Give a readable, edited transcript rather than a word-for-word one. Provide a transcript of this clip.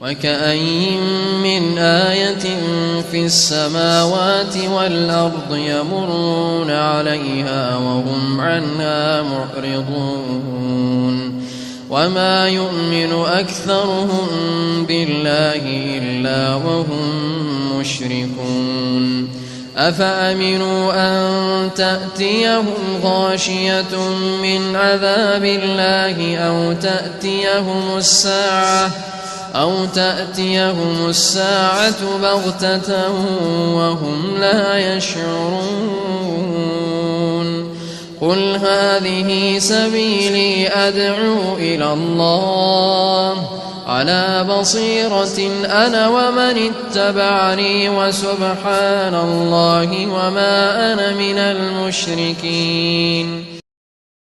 وكأين من آية في السماوات والأرض يمرون عليها وهم عنها معرضون وما يؤمن أكثرهم بالله إلا وهم مشركون أفأمنوا أن تأتيهم غاشية من عذاب الله أو تأتيهم الساعة بغتة وهم لا يشعرون قل هذه سبيلي أدعو إلى الله على بصيرة أنا ومن اتبعني وسبحان الله وما أنا من المشركين